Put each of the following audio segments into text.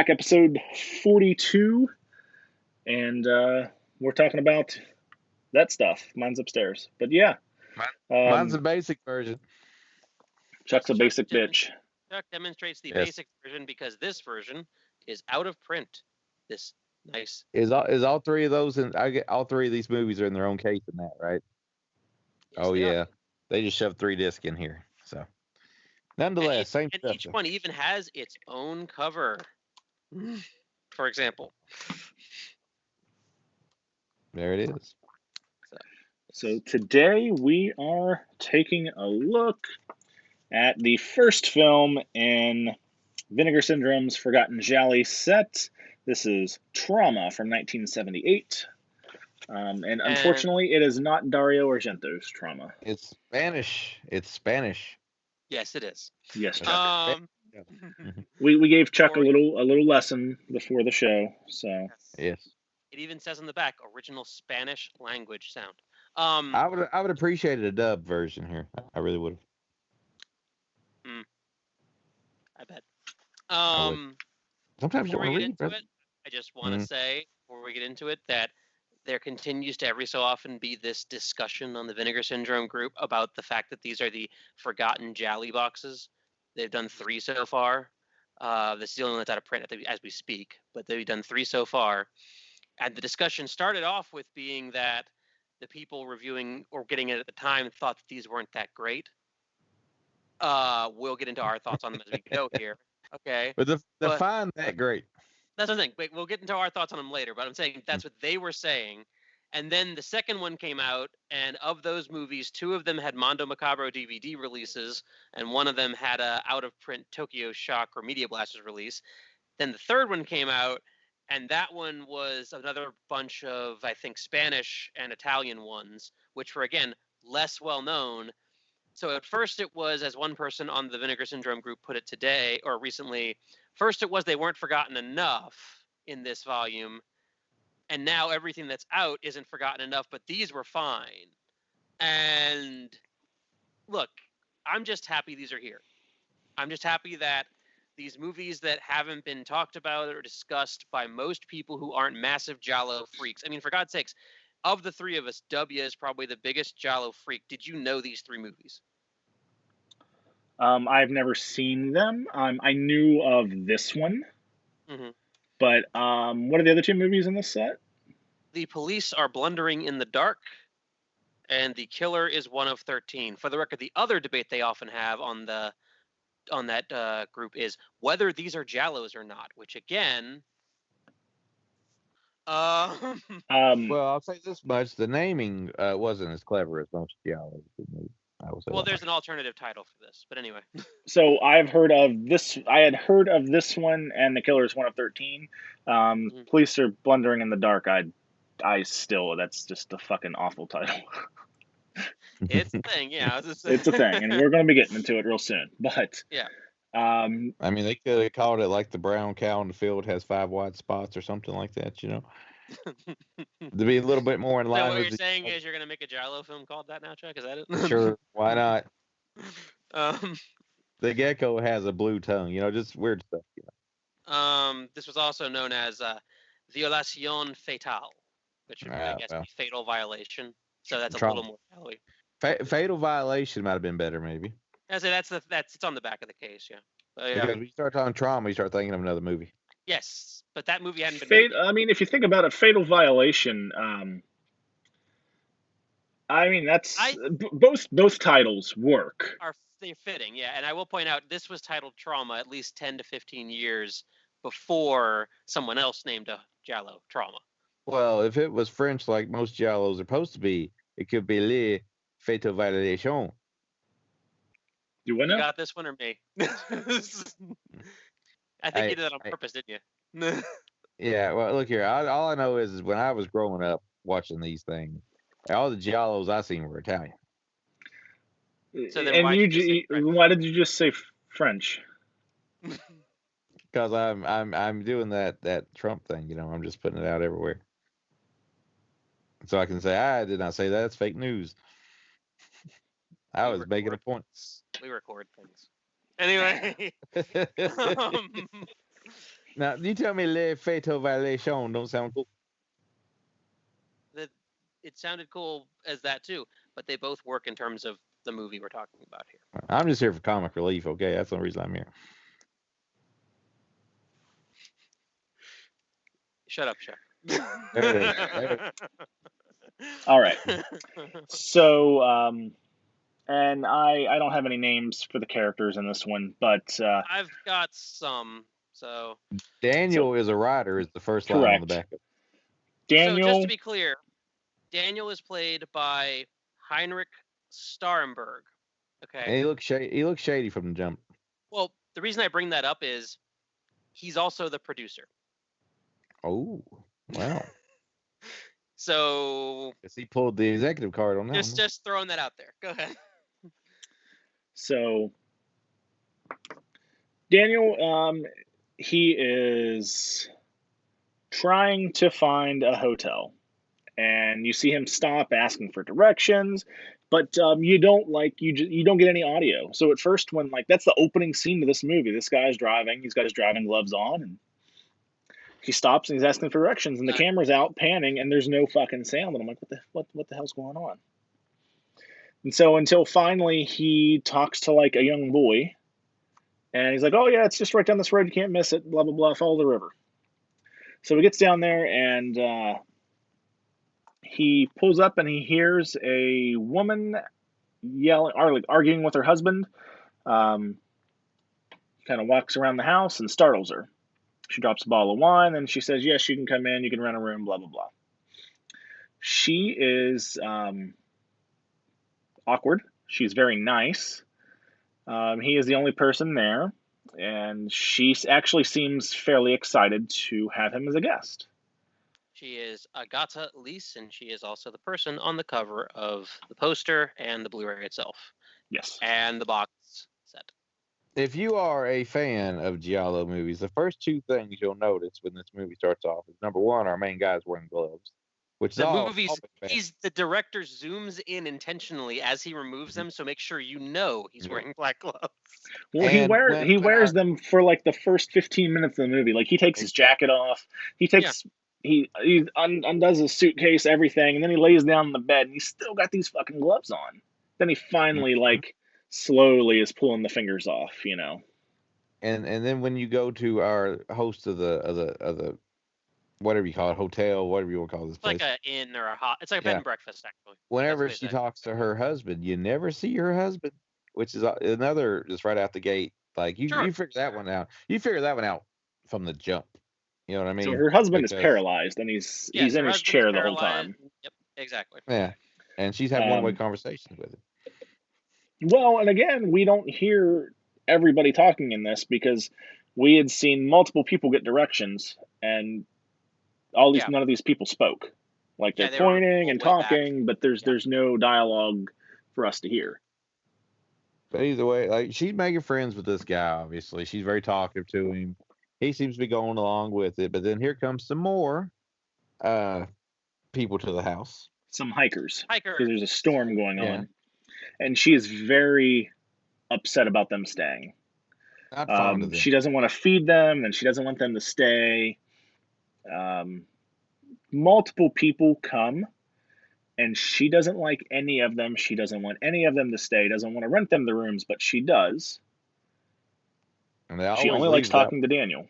back, episode 42, and we're talking about that stuff. Mine's upstairs. But yeah, Mine's the um, basic version. Chuck's a Chuck, basic bitch. Chuck demonstrates the Yes. basic version because this version is out of print. This nice. Is all three of those and I get all three of these movies are in their own case in that, right? Yes, Oh they are. yeah. They just shoved 3 discs in here. So nonetheless, same And stuff. each one even has its own cover. For example. There it is. So today we are taking a look at the first film in Vinegar Syndrome's Forgotten Gialli set. This is Trauma from 1978. And unfortunately, it is not Dario Argento's Trauma. It's Spanish. It's Spanish. Yes, it is. Yes, Chuck. Yeah. We gave Chuck a little lesson before the show. So Yes. It even says on the back, original Spanish language sound. I would appreciate a dub version here. I really would have. I bet. Sometimes you Before don't we want get to read, into brother. it, I just want to say, before we get into it, that there continues to every so often be this discussion on the Vinegar Syndrome group about the fact that these are the Forgotten Gialli boxes. They've done 3 so far. This is the only one that's out of print as we speak, but they've done 3 so far. And the discussion started off with being that the people reviewing or getting it at the time thought that these weren't that great. We'll get into our thoughts on them as we go here. Okay. But the fine that great. That's the thing. We'll get into our thoughts on them later, but I'm saying that's what they were saying. And then the second one came out, and of those movies, 2 of them had Mondo Macabro DVD releases, and one of them had a out-of-print Tokyo Shock or Media Blasters release. Then the third one came out, and that one was another bunch of, I think, Spanish and Italian ones, which were, again, less well-known. So at first it was, as one person on the Vinegar Syndrome group put it today, or recently, first it was they weren't forgotten enough in this volume, and now everything that's out isn't forgotten enough, but these were fine. And look, I'm just happy these are here. I'm just happy that these movies that haven't been talked about or discussed by most people who aren't massive giallo freaks. I mean, for God's sakes, of the 3 of us, W is probably the biggest giallo freak. Did you know these 3 movies? I've never seen them. I knew of this one, but what are the other 2 movies in this set? The Police Are Blundering in the Dark, and The Killer is One of 13. For the record, the other debate they often have on that group is whether these are giallos or not. Which again, Well, I'll say this much: the naming wasn't as clever as most giallos. Well, there's an alternative title for this, but anyway. So I've heard of this. I had heard of this one and The Killer is One of 13. Police Are Blundering in the Dark. I still, that's just a fucking awful title. It's a thing, yeah. It's a thing, and we're going to be getting into it real soon. But yeah. I mean, they could have called it like the brown cow in the field has 5 white spots or something like that, you know. To be a little bit more in line. So what you're saying is you're going to make a giallo film called that now, Chuck? Is that it? Sure, why not? The gecko has a blue tongue, you know, just weird stuff. You know? This was also known as violation fatale, which would be, I guess, fatal violation. So that's a little more giallo-y. Fatal violation might have been better, maybe. I say that's it's on the back of the case, yeah. Because when you start talking trauma, you start thinking of another movie. Yes, but that movie hadn't been made yet. I mean, if you think about it, fatal violation. I mean, that's both titles work. They're fitting, yeah. And I will point out this was titled Trauma at least 10 to 15 years before someone else named a giallo Trauma. Well, if it was French like most giallos are supposed to be, it could be Le Fatal Violation. You want to? You got this one or me? I think you did that on purpose, didn't you? Yeah, well, look here. All I know is when I was growing up watching these things, all the giallos I seen were Italian. So then why did you just say French? Because I'm doing that Trump thing, you know. I'm just putting it out everywhere, so I can say I did not say that. It's fake news. I was making a point. We record things anyway. Now, you tell me Le Fatal Violation don't sound cool. It sounded cool as that too, but they both work in terms of the movie we're talking about here. I'm just here for comic relief, okay? That's the only reason I'm here. Shut up, Chuck. All right. So, and I don't have any names for the characters in this one, but I've got some. So Daniel is a rider, is the first line on the correct. back of it. Daniel. So just to be clear, Daniel is played by Heinrich Starrenberg. Okay. And he looks shady from the jump. Well, the reason I bring that up is he's also the producer. Oh, wow. So Guess he pulled the executive card on that one. just throwing that out there. Go ahead. So Daniel, he is trying to find a hotel, and you see him stop asking for directions, but you don't get any audio. So at first, when that's the opening scene of this movie, this guy's driving, he's got his driving gloves on, and he stops and he's asking for directions, and the camera's out panning, and there's no fucking sound, and I'm like, what the hell's going on? And so until finally he talks to a young boy, and he's like, oh yeah, it's just right down this road, you can't miss it, blah blah blah, follow the river. So he gets down there, and he pulls up and he hears a woman yelling, or arguing with her husband. Kind of walks around the house and startles her. She drops a bottle of wine and she says, yes, you can come in, you can rent a room, blah blah blah. She is awkward. She's very nice. He is the only person there, and she actually seems fairly excited to have him as a guest. She is Agatha Elise, and she is also the person on the cover of the poster and the Blu-ray itself. Yes. And the box set. If you are a fan of giallo movies, the first two things you'll notice when this movie starts off is, number one, our main guy's wearing gloves. Which the director zooms in intentionally as he removes them, so make sure you know he's wearing black gloves. Well, he wears them for the first 15 minutes of the movie. He takes his jacket off. He takes he undoes his suitcase, everything, and then he lays down in the bed and he's still got these fucking gloves on. Then he finally slowly is pulling the fingers off, And then when you go to our host of the whatever you call it, hotel, whatever you want to call this place. Like an inn or it's like a bed and breakfast, actually. Whenever she talks to her husband, you never see her husband, which is another just right out the gate. You figure that one out. You figure that one out from the jump. You know what I mean? So her husband is paralyzed, and he's in his chair the whole time. Yep, exactly. Yeah, and she's having one-way conversations with him. Well, and again, we don't hear everybody talking in this because we had seen multiple people get directions, and none of these people spoke. They're pointing and talking, but there's no dialogue for us to hear. But either way, she's making friends with this guy, obviously. She's very talkative to him. He seems to be going along with it. But then here comes some more people to the house. Some hikers. Because there's a storm going on. And she is very upset about them staying. Not fond of them. She doesn't want to feed them, and she doesn't want them to stay. Multiple people come, and she doesn't like any of them. She doesn't want any of them to stay, doesn't want to rent them the rooms, but she does. And she only likes talking to Daniel.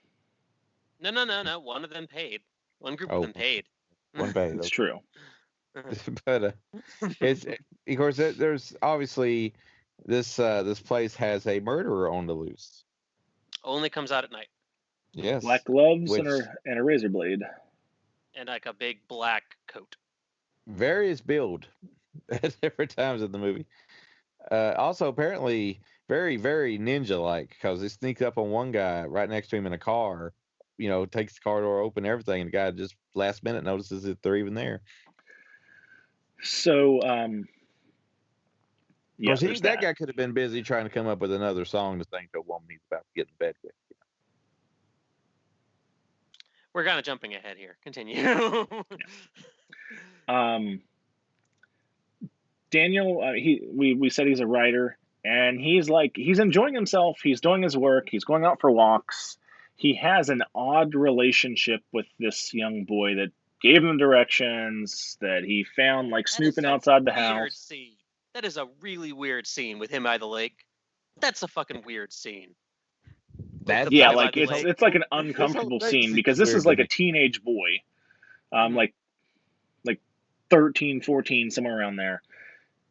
No. One of them paid. One group of them paid. One paid. It's true. But it's, of course, there's obviously this place has a murderer on the loose. Only comes out at night. Yes. Black gloves and a razor blade. And a big black coat. Various build at different times in the movie. Also, apparently, very, very ninja-like, because they sneak up on one guy right next to him in a car, takes the car door open, everything, and the guy just last minute notices that they're even there. So, that guy could have been busy trying to come up with another song to sing to a woman he's about to get in bed with. We're kind of jumping ahead here. Continue. Daniel, we said he's a writer, and he's enjoying himself. He's doing his work. He's going out for walks. he has an odd relationship with this young boy that gave him directions, that he found like That is snooping a outside the weird house. scene. That is a really weird scene with him by the lake. That's a fucking weird scene. That's Yeah, boy by like the lake. it's like an this whole uncomfortable thing scene because seems this weird is to like a me. teenage boy, Mhm. like 13, 14, somewhere around there.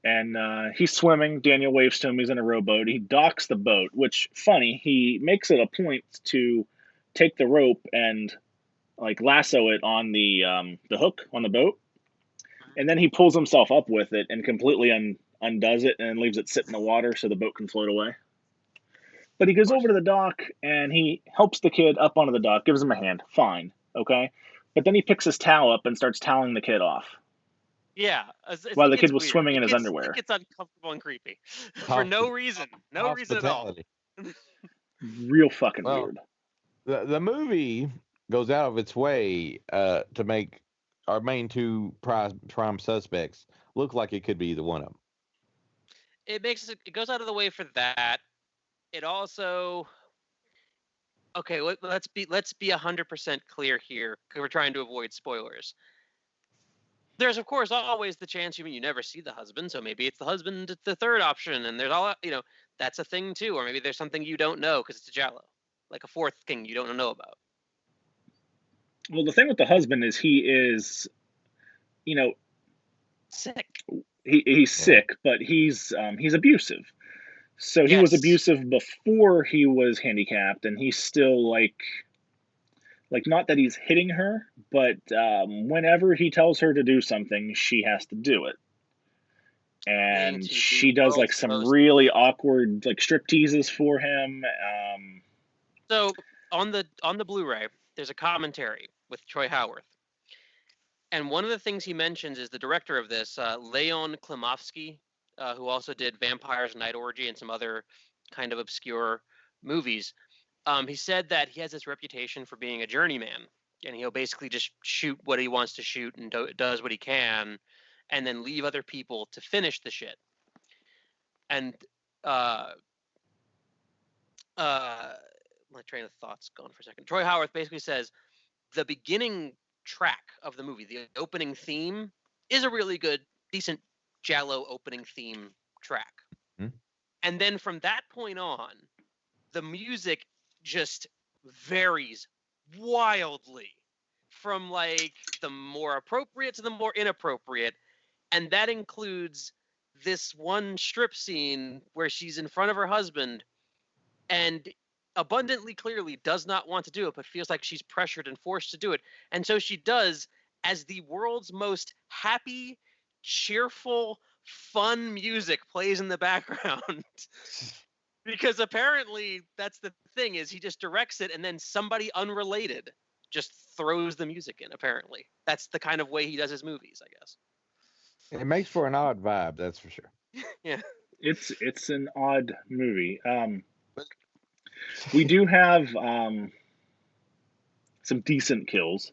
And he's swimming. Daniel waves to him. He's in a rowboat. He docks the boat, which, funny, he makes it a point to take the rope and like lasso it on the hook on the boat, and then he pulls himself up with it and completely undoes it and leaves it sit in the water so the boat can float away. But he goes over to the dock and he helps the kid up onto the dock, gives him a hand. Fine, okay. But then he picks his towel up and starts toweling the kid off Yeah, while it the gets kid was weird. swimming in his It underwear. gets uncomfortable and creepy for no reason. No reason at all. Hospitality. Real fucking Well, weird. the movie goes out of its way to make our main two prime suspects look like it could be either one of them. It goes out of the way for that. It also okay. Let's be 100% clear here because we're trying to avoid spoilers. There's of course always the chance you never see the husband, so maybe it's the husband, the third option, and there's all that's a thing too, or maybe there's something you don't know because it's a giallo, like a fourth thing you don't know about. Well, the thing with the husband is he is, you know, Sick. he's Yeah. sick, but he's abusive. So he was Yes. abusive before he was handicapped, and he's still like not that he's hitting her, but whenever he tells her to do something, she has to do it. Going And to the she does like world's some most. really awkward like strip teases for him. So on the Blu-ray, there's a commentary with Troy Howarth, and one of the things he mentions is the director of this, Leon Klimovsky, who also did Vampires Night Orgy and some other kind of obscure movies. He said that he has this reputation for being a journeyman, and he'll basically just shoot what he wants to shoot and does what he can, and then leave other people to finish the shit. And uh, my train of thoughts gone for a second. Troy Howarth basically says the beginning track of the movie, the opening theme, is a really good, decent giallo opening theme track. Hmm? And then from that point on, the music just varies wildly from like the more appropriate to the more inappropriate. And that includes this one strip scene where she's in front of her husband and abundantly clearly does not want to do it, but feels like she's pressured and forced to do it. And so she does, as the world's most happy, cheerful, fun music plays in the background. Because apparently that's the thing, is he just directs it and then somebody unrelated just throws the music in. Apparently that's the kind of way he does his movies, I guess. It makes for an odd vibe, that's for sure. Yeah. It's an odd movie. We do have some decent kills,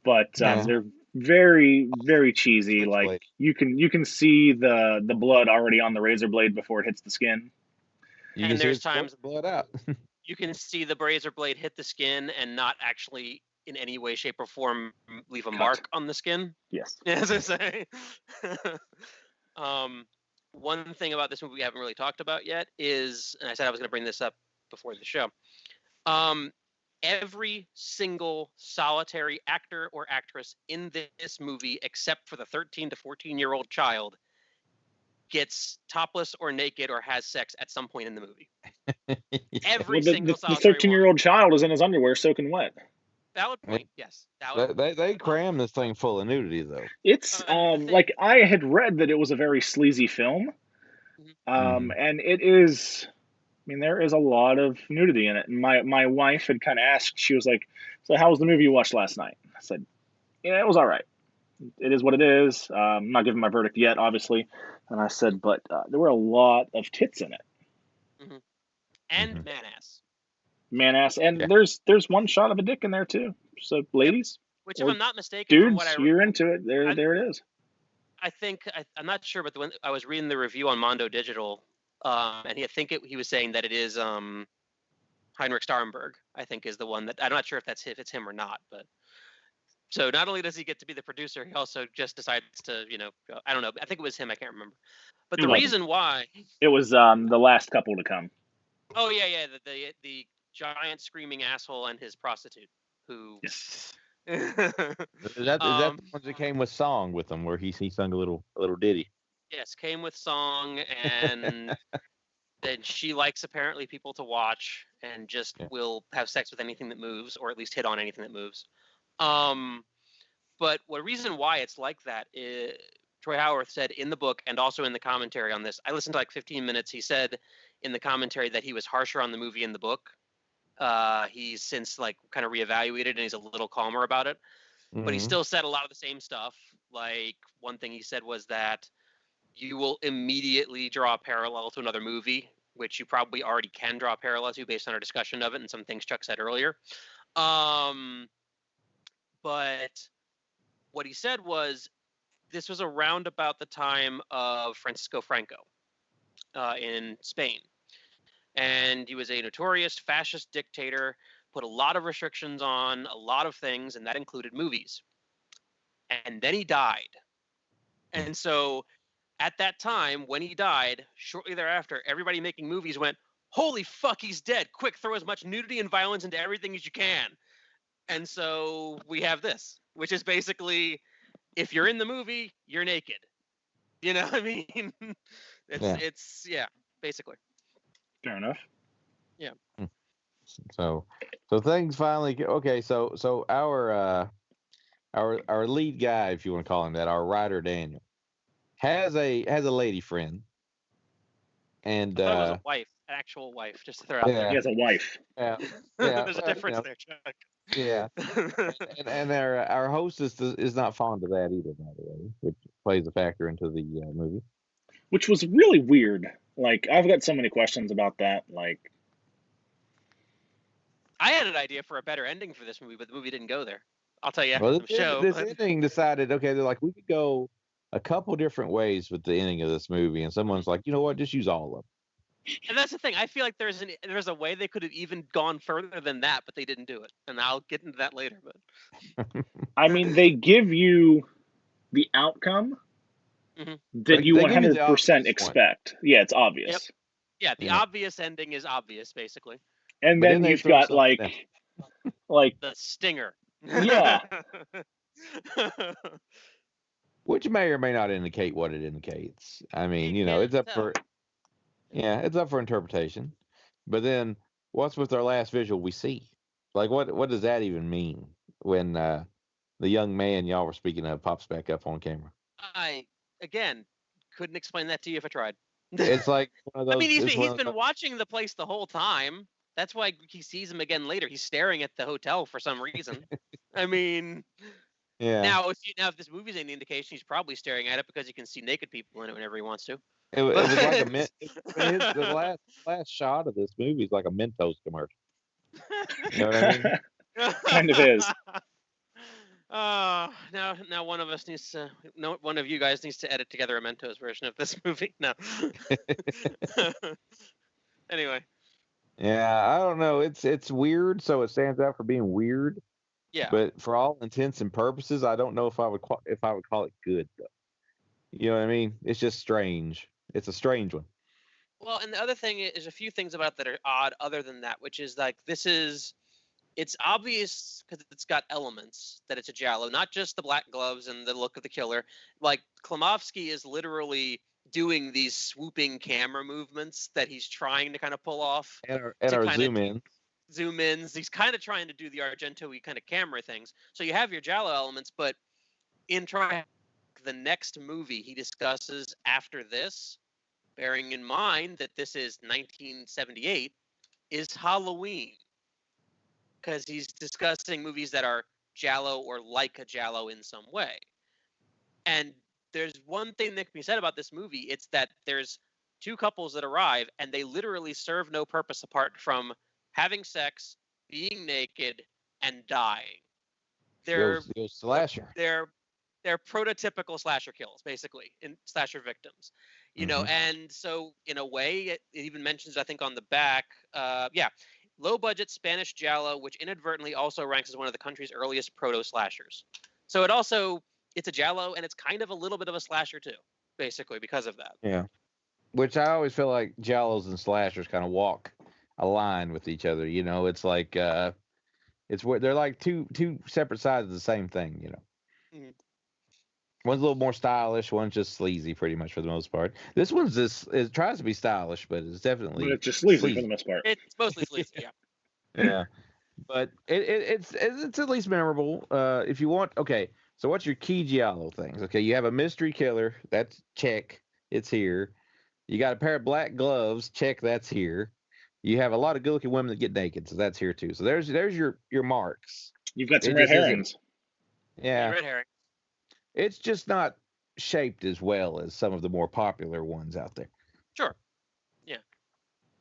but Yeah. they're very cheesy. Like Switchblade. you can see the blood already on the razor blade before it hits the skin. You can And see there's it's times blood out. you can see the razor blade hit the skin and not actually in any way, shape, or form leave a Cut. mark on the skin. Yes. As I say. One thing about this movie we haven't really talked about yet is, and I said I was going to bring this up before the show. Every single solitary actor or actress in this movie, except for the 13 to 14-year-old child, gets topless or naked or has sex at some point in the movie. Every Well, single the solitary 13-year one. old child is in his underwear soaking wet. Valid point. Yes. Valid. They cram this thing full of nudity though. It's The thing. like I had read that it was a very sleazy film, Mhm. and it is. I mean, there is a lot of nudity in it. And my wife had kind of asked. She was like, "So how was the movie you watched last night?" I said, "Yeah, it was all right. It is what it is. I'm not giving my verdict yet, obviously." And I said, "But there were a lot of tits in it, Mm-hmm. And Mhm. man ass. man ass, Yeah. and there's one shot of a dick in there too. So, Yep. ladies Which, if or I'm not mistaken, from what dudes, you're into it. There it is." I think I'm not sure, but when I was reading the review on Mondo Digital, and he was saying that it is Heinrich Starrenberg I think, is the one that I'm not sure if it's him or not, but. So not only does he get to be the producer, he also just decides to, I don't know. I think it was him. I can't remember. But It the wasn't. reason why. It was the last couple to come. Oh yeah, the giant screaming asshole and his prostitute who. Yes. Is that the ones that came with song with him, where he sung a little ditty? Yes, came with song, and then she likes apparently people to watch and just will have sex with anything that moves, or at least hit on anything that moves. But the reason why it's like that is Troy Howarth said in the book and also in the commentary on this. I listened to like 15 minutes. He said in the commentary that he was harsher on the movie in the book. He's since like kind of reevaluated and he's a little calmer about it. But he still said a lot of the same stuff. Like one thing he said was that you will immediately draw a parallel to another movie, which you probably already can draw a parallel to based on our discussion of it and some things Chuck said earlier. But what he said was this was around about the time of Francisco Franco in Spain. And he was a notorious fascist dictator, put a lot of restrictions on a lot of things, and that included movies. And then he died. And so at that time, when he died, shortly thereafter, everybody making movies went, holy fuck, he's dead. Quick, throw as much nudity and violence into everything as you can. And so we have this, which is basically, if you're in the movie, you're naked. You know what I mean? It's basically. Fair enough. Yeah. So things finally okay. So our lead guy, if you want to call him that, our writer Daniel, has a lady friend, and I thought it was a wife, an actual wife, just to throw out there. He has a wife. Yeah. There's a difference there, Chuck. Yeah. and our hostess is not fond of that either, by the way, which plays a factor into the movie. Which was really weird. Like, I've got so many questions about that. Like, I had an idea for a better ending for this movie, but the movie didn't go there. I'll tell you after the show. This ending decided, okay, they're like, we could go a couple different ways with the ending of this movie, and someone's like, you know what, just use all of them. And that's the thing. I feel like there's a way they could have even gone further than that, but they didn't do it. And I'll get into that later. But I mean, they give you the outcome that you 100% expect. Yeah, it's obvious. Yep. Yeah, the obvious ending is obvious, basically. And then you've got like the stinger. Yeah. Which may or may not indicate what it indicates. I mean, it's up for interpretation. But then what's with our last visual we see? Like what does that even mean when the young man y'all were speaking of pops back up on camera? I again couldn't explain that to you if I tried. It's like one of those, I mean, he's been watching the place the whole time. That's why he sees him again later. He's staring at the hotel for some reason. I mean, Now, if this movie's any indication, he's probably staring at it because he can see naked people in it whenever he wants to. It was like the last shot of this movie is like a Mentos commercial. You know what I mean? Kind of is. Now one of us needs to. No, one of you guys needs to edit together a Mentos version of this movie. No. Anyway. Yeah, I don't know. It's weird, so it stands out for being weird. Yeah. But for all intents and purposes, I don't know if I would call it good though. You know what I mean? It's just strange. It's a strange one. Well, and the other thing is a few things about that are odd other than that, which is like it's obvious because it's got elements that it's a giallo, not just the black gloves and the look of the killer. Like Klimovsky is literally doing these swooping camera movements that he's trying to kind of pull off. And our zoom ins. He's kind of trying to do the Argento-y kind of camera things. So you have your giallo elements, but in the next movie he discusses after this, bearing in mind that this is 1978, is Halloween. Because he's discussing movies that are giallo or like a giallo in some way. And there's one thing that can be said about this movie. It's that there's two couples that arrive and they literally serve no purpose apart from having sex, being naked, and dying. They're slasher. They're prototypical slasher kills, basically, in slasher victims. You know, and so in a way, it even mentions, I think, on the back, low-budget Spanish giallo, which inadvertently also ranks as one of the country's earliest proto-slashers. So it's a giallo, and it's kind of a little bit of a slasher too, basically because of that. Yeah. Which I always feel like giallos and slashers kind of walk a line with each other. It's like it's where they're like two separate sides of the same thing. Mhm. One's a little more stylish, one's just sleazy, pretty much for the most part. This one's it tries to be stylish, but it's But definitely it's just sleazy for sleazy. the most part. It's mostly sleazy, yeah. Yeah, but it's at least memorable. If you want, okay. So what's your key giallo things? Okay, you have a mystery killer. That's check. It's here. You got a pair of black gloves. Check. That's here. You have a lot of good-looking women that get naked, so that's here too. So there's your marks. You've got some It red just isn't. herrings. Yeah, Red herring. it's just not shaped as well as some of the more popular ones out there. Sure. Yeah.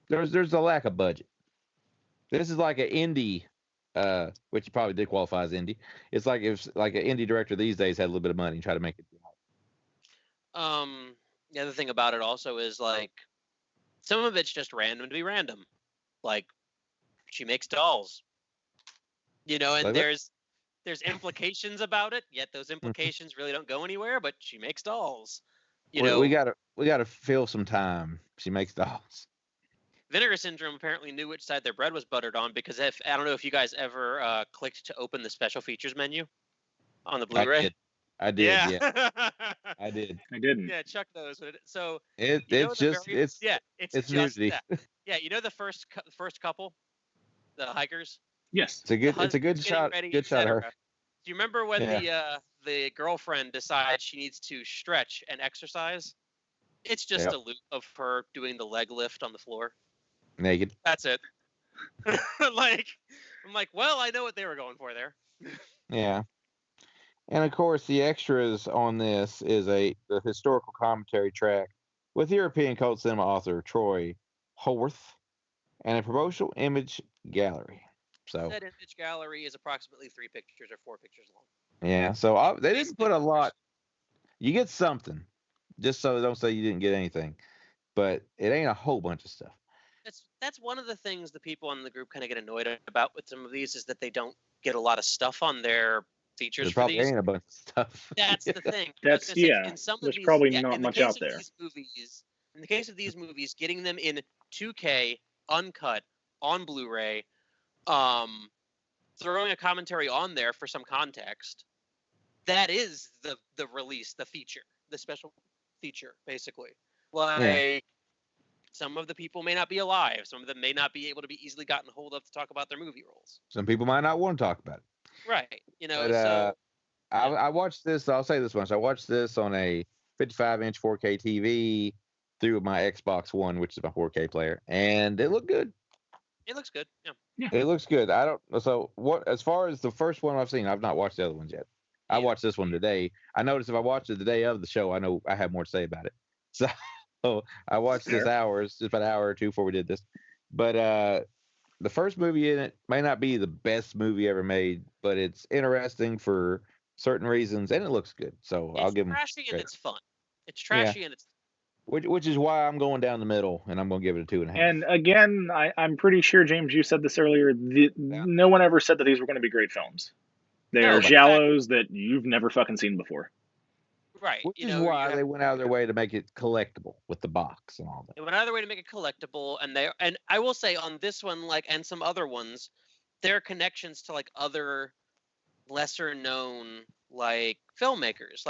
There's a lack of budget. This is like an indie, which probably did qualify as indie. It's like if like an indie director these days had a little bit of money and try to make it. The other thing about it also is like some of it's just random to be random. Like she makes dolls. And Like, there's implications about it, yet those implications really don't go anywhere, but she makes dolls. we gotta fill some time. She makes dolls. Vinegar Syndrome apparently knew which side their bread was buttered on because I don't know if you guys ever clicked to open the special features menu on the Blu-ray. I did. Yeah. I did. I didn't. Yeah, Chuck knows. So it's just it's just nudity. that. Yeah, the first couple, the hikers. Yes. It's a good shot. Good shot of her. Do you remember when the girlfriend decides she needs to stretch and exercise? It's just a loop of her doing the leg lift on the floor. Naked. That's it. I'm like, well, I know what they were going for there. Yeah. And of course, the extras on this is the historical commentary track with European cult cinema author Troy Haworth and a promotional image gallery. So that image gallery is approximately 3 pictures or 4 pictures long. Yeah, so they didn't put a lot. You get something, just so they don't say you didn't get anything, but it ain't a whole bunch of stuff. That's one of the things the people in the group kind of get annoyed about with some of these is that they don't get a lot of stuff on their features. There probably ain't a bunch of stuff. That's the thing. That's in some of there's these, probably not much out there. In the case of these movies, getting them in 2K, uncut, on Blu-ray, throwing a commentary on there for some context, that is the release, the feature, the special feature, basically. Like, some of the people may not be alive. Some of them may not be able to be easily gotten hold of to talk about their movie roles. Some people might not want to talk about it. Right. But, I watched this. I'll say this much. I watched this on a 55-inch 4K TV through my Xbox One, which is my 4K player, and it looked good. It looks good. Yeah. It looks good. I don't. So what? As far as the first one I've seen, I've not watched the other ones yet. I watched this one today. I noticed if I watched it the day of the show, I know I have more to say about it. So I watched this just about an hour or two before we did this. But the first movie in it may not be the best movie ever made, but it's interesting for certain reasons, and it looks good. So I'll give them. It's trashy and it's fun. It's trashy and it's. Which is why I'm going down the middle, and I'm going to give it a 2.5. And again, I'm pretty sure, James, you said this earlier. No one ever said that these were going to be great films. They are giallos that you've never fucking seen before. Right. Which is why they went out of their way to make it collectible with the box and all that. They went out of their way to make it collectible, and I will say on this one, and some other ones, there are connections to other lesser known filmmakers.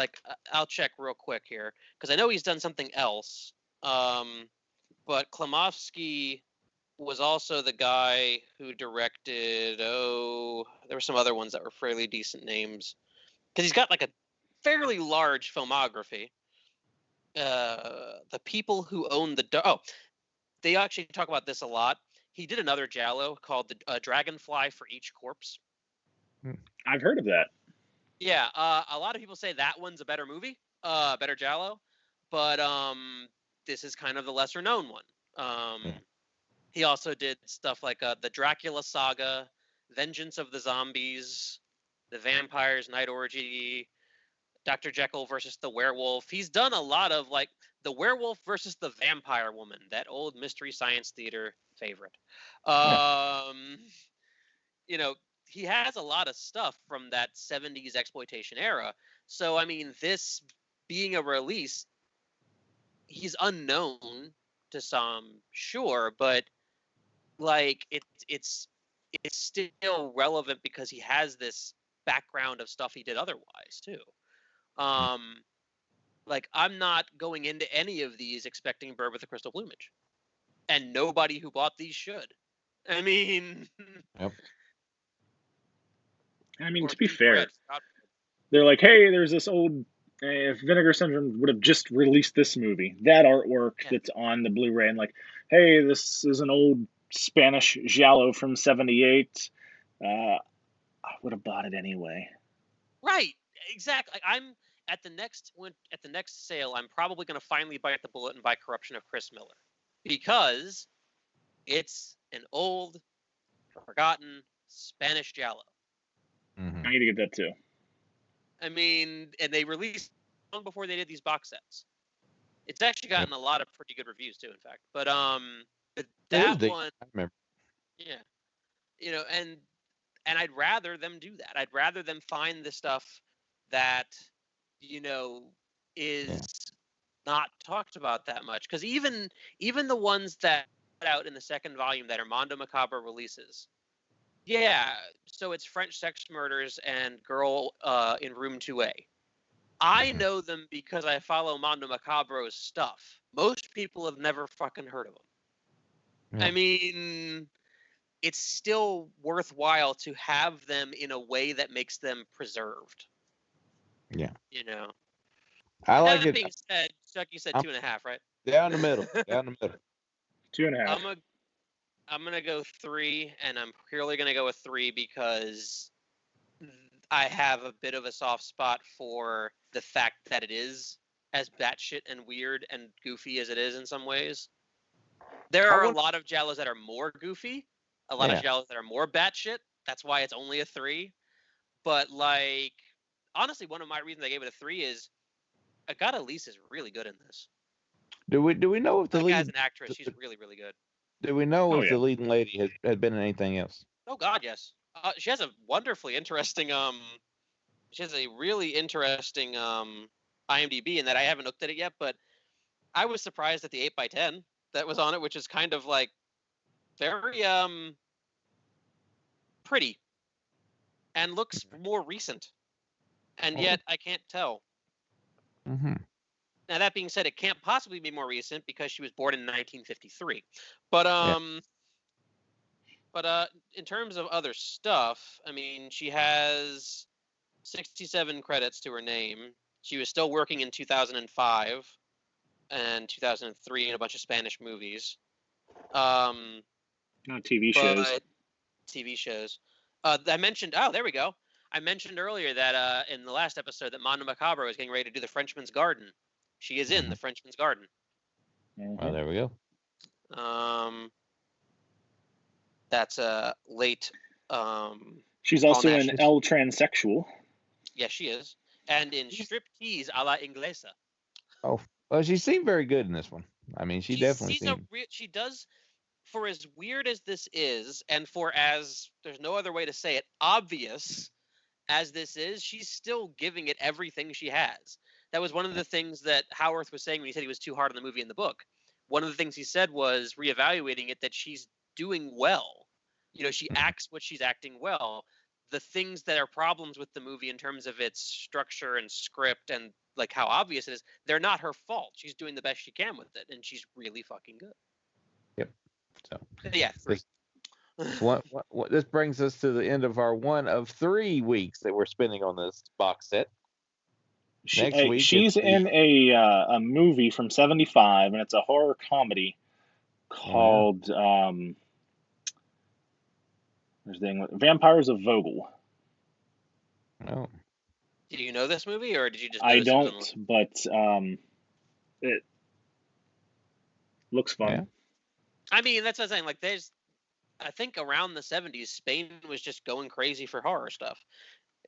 I'll check real quick here because I know he's done something else. But Klimovsky was also the guy who directed. There were some other ones that were fairly decent names because he's got a fairly large filmography. The People Who Own the they actually talk about this a lot. He did another giallo called the Dragonfly for Each Corpse. I've heard of that. Yeah, a lot of people say that one's a better movie, better giallo, but this is kind of the lesser known one. He also did stuff like the Dracula Saga, Vengeance of the Zombies, The Vampire's Night Orgy, Dr. Jekyll versus the Werewolf. He's done a lot of The Werewolf versus the Vampire Woman, that old Mystery Science Theater favorite. Yeah. You know, he has a lot of stuff from that 70s exploitation era. So, I mean, this being a release, he's unknown to some, sure, but like it's still relevant because he has this background of stuff he did otherwise too. Um, like I'm not going into any of these expecting Bird with a Crystal Plumage, and nobody who bought these should. I mean, Yep. I mean, or to be Deep Red. fair, they're like, hey, there's this old. If Vinegar Syndrome would have just released this movie, that artwork Yeah. that's on the Blu-ray, and like, hey, this is an old Spanish giallo from '78, I would have bought it anyway. Right, exactly. I'm at the next sale. I'm probably going to finally bite the bullet and buy Corruption of Chris Miller because it's an old, forgotten Spanish giallo. Mm-hmm. I need to get that too. I mean, and they released long before they did these box sets. It's actually gotten a lot of pretty good reviews too, in fact. But that one, I remember. yeah, you know, and I'd rather them do that. I'd rather them find the stuff that you know is not talked about that much. Because even the ones that out in the second volume that are Mondo Macabre releases, yeah. So it's French Sex Murders and Girl in Room 2A. I know them because I follow Mondo Macabro's stuff. Most people have never fucking heard of them. Yeah. I mean, it's still worthwhile to have them in a way that makes them preserved. Yeah. You know. I like That it. being said, Chuck, you said 2.5, right? Down the middle. Down the middle. 2.5. I'm gonna go 3, and I'm purely gonna go with 3 because I have a bit of a soft spot for the fact that it is as batshit and weird and goofy as it is in some ways. There are a lot of giallos that are more goofy, a lot of giallos that are more batshit. That's why it's only a 3. But like, honestly, one of my reasons I gave it a 3 is Elise is really good in this. Do we know if the Like, as lead? an actress, she's really, really good. Do we know Oh, if yeah. the leading lady had been in anything else? Oh God, yes. She has a wonderfully interesting she has a really interesting IMDb in that I haven't looked at it yet, but I was surprised at the 8x10 that was on it, which is kind of like very pretty and looks more recent. And yet I can't tell. Mm-hmm. Now that being said, it can't possibly be more recent because she was born in 1953. But in terms of other stuff, I mean, she has 67 credits to her name. She was still working in 2005 and 2003 in a bunch of Spanish movies. Not TV shows. TV shows. I mentioned. Oh, there we go. I mentioned earlier that in the last episode that Mondo Macabro is getting ready to do the Frenchman's Garden. She is in the Frenchman's Garden. Oh, there we go. That's a late. She's Paul also Nash. an L transsexual. Yes, she is, and in Striptease a la Inglesa. Oh, well, she seemed very good in this one. I mean, she definitely seemed. She does. For as weird as this is, and for as there's no other way to say it, obvious as this is, she's still giving it everything she has. That was one of the things that Howarth was saying when he said he was too hard on the movie in the book. One of the things he said was reevaluating it that she's doing well. You know, she acts what she's acting well. The things that are problems with the movie in terms of its structure and script and like how obvious it is, they're not her fault. She's doing the best she can with it, and she's really fucking good. Yep. So yeah, 3. This brings us to the end of our one of 3 weeks that we're spending on this box set. Next week, she's in a movie from '75, and it's a horror comedy called Vampires of Vogel. Oh. Do you know this movie, or did you just? I don't, but it looks fun. Yeah. I mean, that's what I'm saying. Like, I think around the 70s, Spain was just going crazy for horror stuff.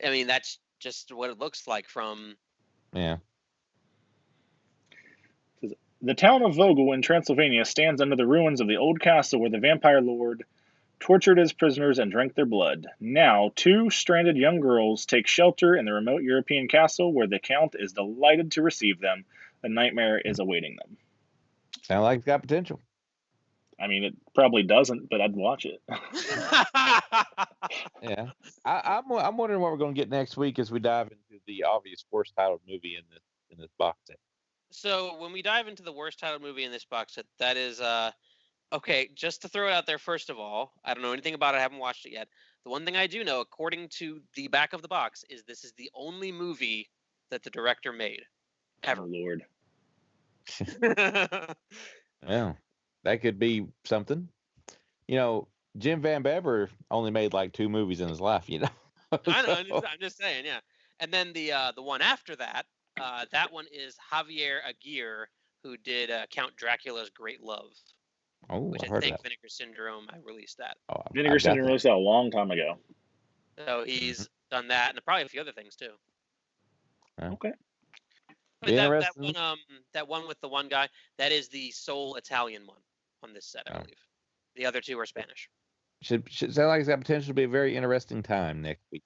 I mean, that's just what it looks like from. Yeah. The town of Vogel in Transylvania stands under the ruins of the old castle where the vampire lord tortured his prisoners and drank their blood. Now, two stranded young girls take shelter in the remote European castle where the Count is delighted to receive them. A nightmare is awaiting them. Sound like it's got potential. I mean, it probably doesn't, but I'd watch it. Yeah. I'm wondering what we're going to get next week as we dive into the obvious worst titled movie in this box set. So when we dive into the worst titled movie in this box set, that is okay, just to throw it out there, first of all, I don't know anything about it. I haven't watched it yet. The one thing I do know, according to the back of the box, is this is the only movie that the director made. Ever. Oh, Lord. Well, that could be something. You know, Jim Van Bever only made like 2 movies in his life, you know. I know, I'm just saying, yeah. And then the one after that, that one is Javier Aguirre, who did Count Dracula's Great Love. Oh, which I've I heard think of that. Vinegar Syndrome, I released that. Oh, Vinegar Syndrome released that a long time ago. So he's done that, and probably a few other things too. Okay. But that one with the one guy, that is the sole Italian one on this set, I believe. The other 2 are Spanish. Should sound like it's got potential to be a very interesting time next week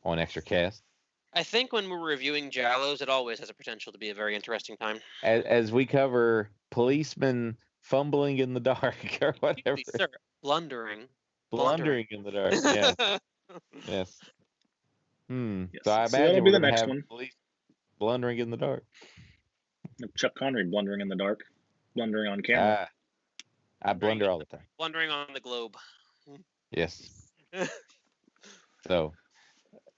on Exorcast. I think when we're reviewing giallos, it always has a potential to be a very interesting time. As we cover policemen fumbling in the dark or whatever. Excuse me, sir, blundering in the dark. Yes. Yes. Yes. So I imagine that'll be the we're next have one. police blundering in the dark. Chuck Connery blundering in the dark, blundering on camera. I blunder all the time. Blundering on the globe. Yes. So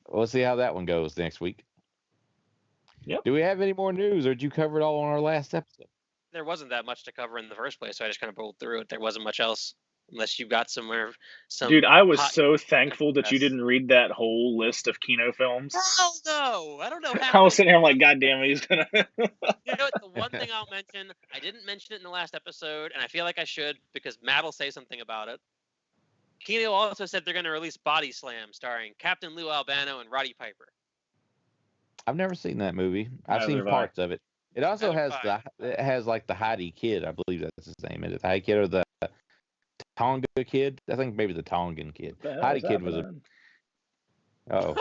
we'll see how that one goes next week. Yep. Do we have any more news, or did you cover it all on our last episode? There wasn't that much to cover in the first place, so I just kind of rolled through it. There wasn't much else, unless you got somewhere. Dude, I was so thankful that you didn't read that whole list of Kino films. Hell no! I don't know I was sitting here like, God damn it, he's gonna. You know what? The one thing I'll mention, I didn't mention it in the last episode, and I feel like I should because Matt will say something about it. Kino also said they're going to release Body Slam, starring Captain Lou Albano and Roddy Piper. I've never seen that movie. I've seen parts of it. It also has like the Heidi Kid, I believe that's his name. Is it the Heidi Kid or the Tonga Kid? I think maybe the Tongan Kid. Heidi Kid was a. Oh.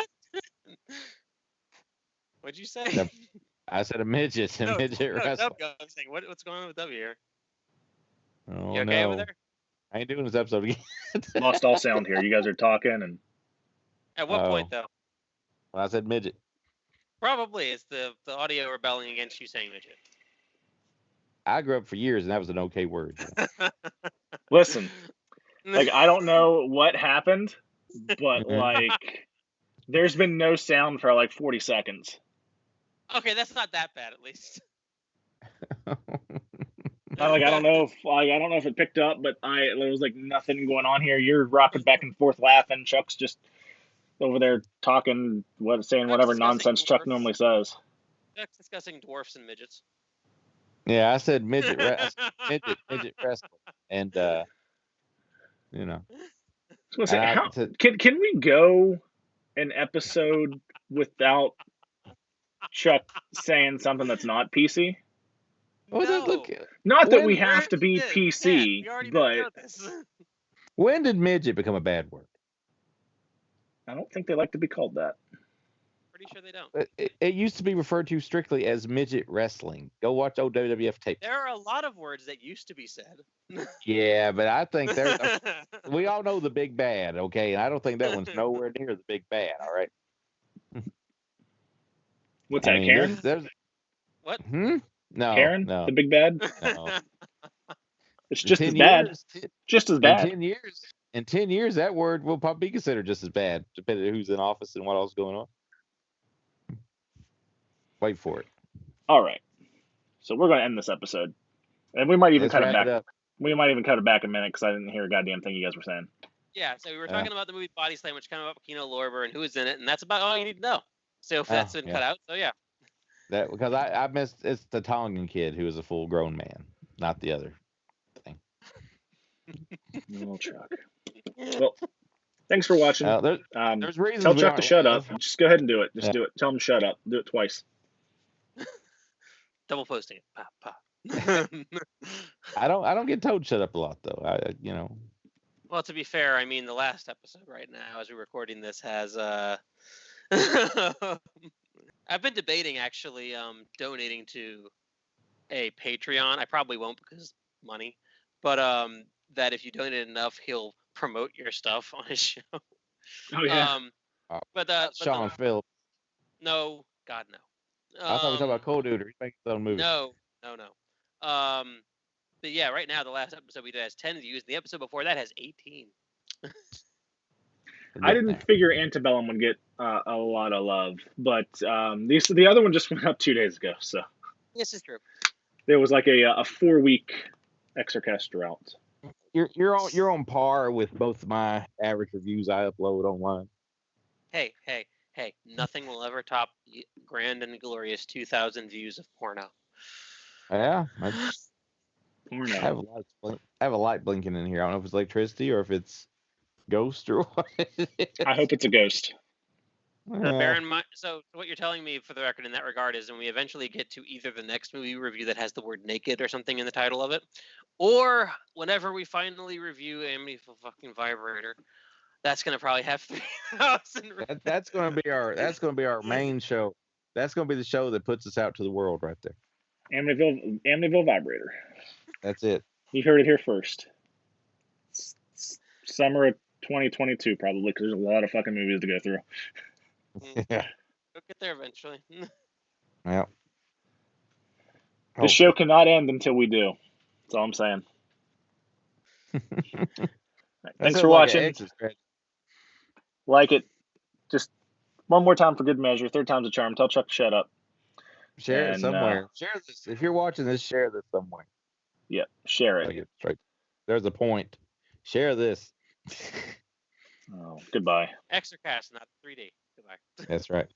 What'd you say? I said a midget. A midget wrestler. I'm saying, what's going on with W here? Oh, you okay over there? I ain't doing this episode again. Lost all sound here. You guys are talking and. At what point though? Well, I said midget. Probably it's the audio rebelling against you saying midget. I grew up for years, and that was an okay word. Listen, like I don't know what happened, but like there's been no sound for like 40 seconds. Okay, that's not that bad, at least. I don't know if it picked up, but there was like nothing going on here. You're rocking back and forth, laughing. Chuck's just over there talking, saying whatever nonsense Chuck normally says. Chuck's discussing dwarfs and midgets. Yeah, I said midget wrestling, and you know. Can we go an episode without Chuck saying something that's not PC? No. Not that we have to be PC, but when did midget become a bad word? I don't think they like to be called that. Pretty sure they don't. It used to be referred to strictly as midget wrestling. Go watch old WWF tapes. There are a lot of words that used to be said. Yeah, but I think we all know the big bad, okay? And I don't think that one's nowhere near the big bad, all right? What's that, Karen? What? No. Karen? No. The big bad? No. It's just as bad. Just as bad. In 10 years, that word will probably be considered just as bad, depending on who's in office and what else is going on. Wait for it. All right. So we're going to end this episode. And we might even cut it back. We might even cut it back a minute because I didn't hear a goddamn thing you guys were saying. Yeah, so we were talking about the movie Body Slam, which came up with Kino Lorber and who was in it, and that's about all you need to know. So if that's been cut out, so yeah. That because I missed it's the Tongan kid who is a full grown man, not the other thing. Little Chuck. Well, thanks for watching. There's reasons tell Chuck to shut up. Just go ahead and do it. Just do it. Tell him to shut up. Do it twice. Double posting it. Pop, pop. I don't get told shut up a lot though. Well, to be fair, I mean the last episode right now, as we're recording this, has I've been debating actually donating to a Patreon. I probably won't because money, but that if you donate enough, he'll promote your stuff on his show. Oh yeah. But Sean Phillips. no, God no. I thought we were talking about Cold Dude. He's making his own movie. No. But yeah, right now the last episode we did has 10 views. The episode before that has 18. I didn't figure Antebellum would get a lot of love, but the other one just went up 2 days ago, so This is true. there was like a 4-week Exorcast drought. You're on par with both my average reviews I upload online. Hey, nothing will ever top the grand and glorious 2,000 views of porno. Yeah, Porno. I have a light blinking in here. I don't know if it's electricity or if it's ghost or what. I hope it's a ghost. Bear in mind, so what you're telling me for the record in that regard is when we eventually get to either the next movie review that has the word naked or something in the title of it, or whenever we finally review Amityville fucking Vibrator, that's gonna probably have 3,000. That's gonna be our main show. That's gonna be the show that puts us out to the world right there. Amityville Vibrator. That's it. You heard it here first. Summer of 2022 probably, because there's a lot of fucking movies to go through. Yeah. We'll get there eventually. Yeah. This show cannot end until we do. That's all I'm saying. Thanks for watching. Like it. Just one more time for good measure. Third time's a charm. Tell Chuck to shut up. Share it somewhere. Share this. If you're watching this, share this somewhere. Yeah, share it. Like it straight. There's a point. Share this. Oh, goodbye. Exorcast, not 3D. Goodbye. That's right.